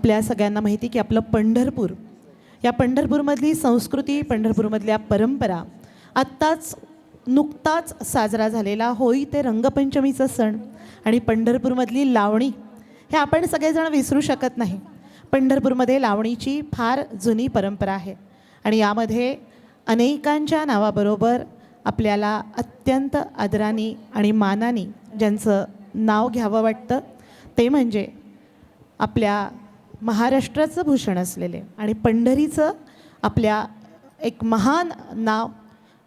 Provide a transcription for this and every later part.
आपल्या सगळ्यांना माहिती की आपलं पंढरपूर, या पंढरपूरमधली संस्कृती, पंढरपूरमधल्या परंपरा, नुकताच साजरा झालेला होळी ते रंगपंचमीचा सण आणि पंढरपूरमधली लावणी हे आपण सगळेजण विसरू शकत नाही. पंढरपूरमध्ये लावणीची फार जुनी परंपरा आहे आणि यामध्ये अनेकांच्या नावाबरोबर आपल्याला अत्यंत आदराने आणि मानाने ज्यांचं नाव घ्यावं वाटतं ते म्हणजे आपल्या महाराष्ट्राचं भूषण असलेले आणि पंढरीचं आपल्या एक महान नाव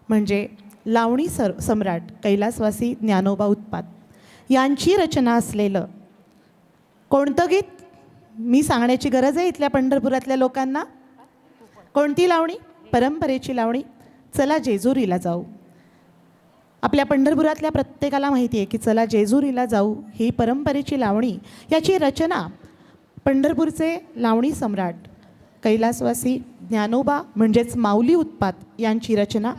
म्हणजे लावणी सम्राट कैलासवासी ज्ञानोबा उत्पात यांची रचना असलेलं कोणतं गीत मी सांगण्याची गरज आहे इथल्या पंढरपुरातल्या लोकांना? कोणती लावणी? परंपरेची लावणी, चला जेजुरीला जाऊ. आपल्या पंढरपुरातल्या प्रत्येकाला माहिती आहे की चला जेजुरीला जाऊ ही परंपरेची लावणी, याची रचना पंढरपूरचे लावणी सम्राट कैलासवासी ज्ञानोबा म्हणजेच माऊली उत्पात यांची रचना.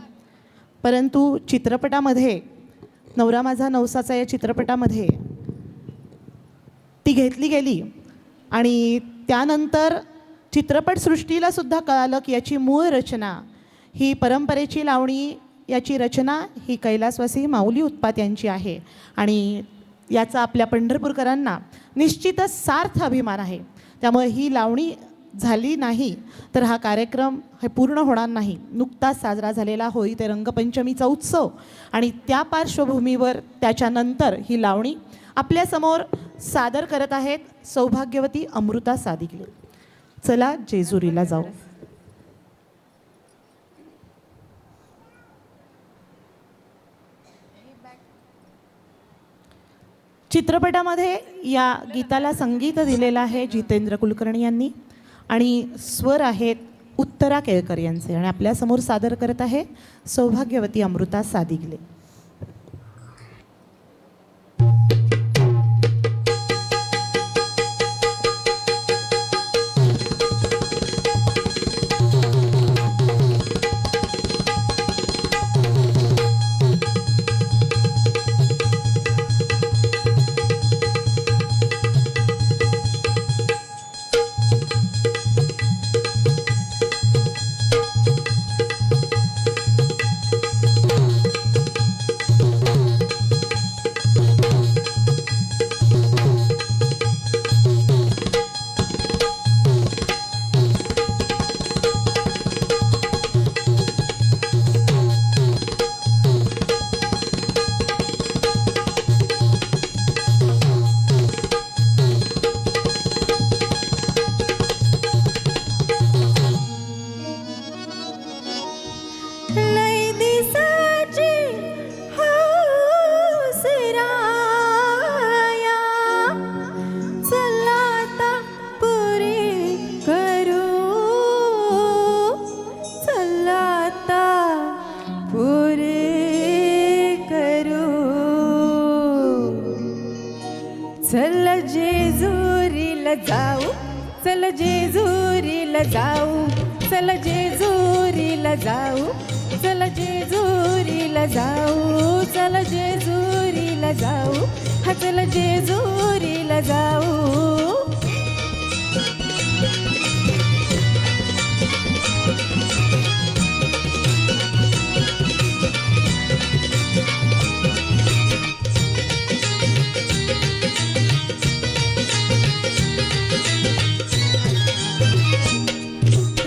परंतु चित्रपटामध्ये नवरा माझा नवसाचा या चित्रपटामध्ये ती घेतली गेली आणि त्यानंतर चित्रपटसृष्टीला सुद्धा कळालं की याची मूळ रचना ही परंपरेची लावणी, याची रचना ही कैलासवासी माऊली उत्पात यांची आहे आणि याचा आपल्या पंढरपूरकरांना निश्चितच सार्थ अभिमान आहे. त्यामुळे ही लावणी झाली नाही तर हा कार्यक्रम हे पूर्ण होणार नाही. नुकताच साजरा झालेला होळी ते रंगपंचमीचा उत्सव आणि त्या पार्श्वभूमीवर त्याच्यानंतर ही लावणी आपल्यासमोर सादर करत आहेत सौभाग्यवती अमृता सादिगले. चला जेजुरीला जाऊ. चित्रपटामध्ये या गीताला संगीत दिलेलं आहे जितेंद्र कुलकर्णी यांनी आणि स्वर आहेत उत्तरा केळकर यांचे आणि आपल्यासमोर सादर करत आहे सौभाग्यवती अमृता सादिगले. चल जेजुरीला जाऊ, चल जेजुरीला जाऊ, चल जेजुरीला जाऊ, चल जेजुरीला जाऊ, चल जेजुरीला जाऊ, हा चल जेजुरीला जाऊ.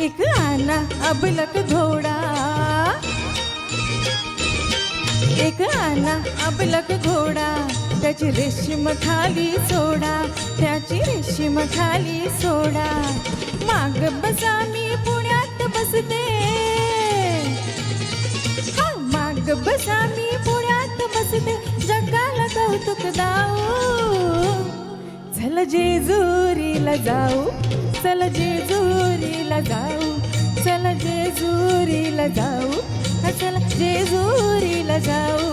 एक आना अबलक घोडा, एक आना अबलक घोडा, त्याची रेशीम खाली सोडा, त्याची रेशीम खाली सोडा. माग बसा मी पुण्यात बसते, हा माग बसा मी पुण्यात बसते, जगाला कौतुक दाऊ. चल जेजुरीला जाऊ, चल जेजुरीला जाऊ, चल जेजुरीला जाऊ, चल जेजुरीला जाऊ.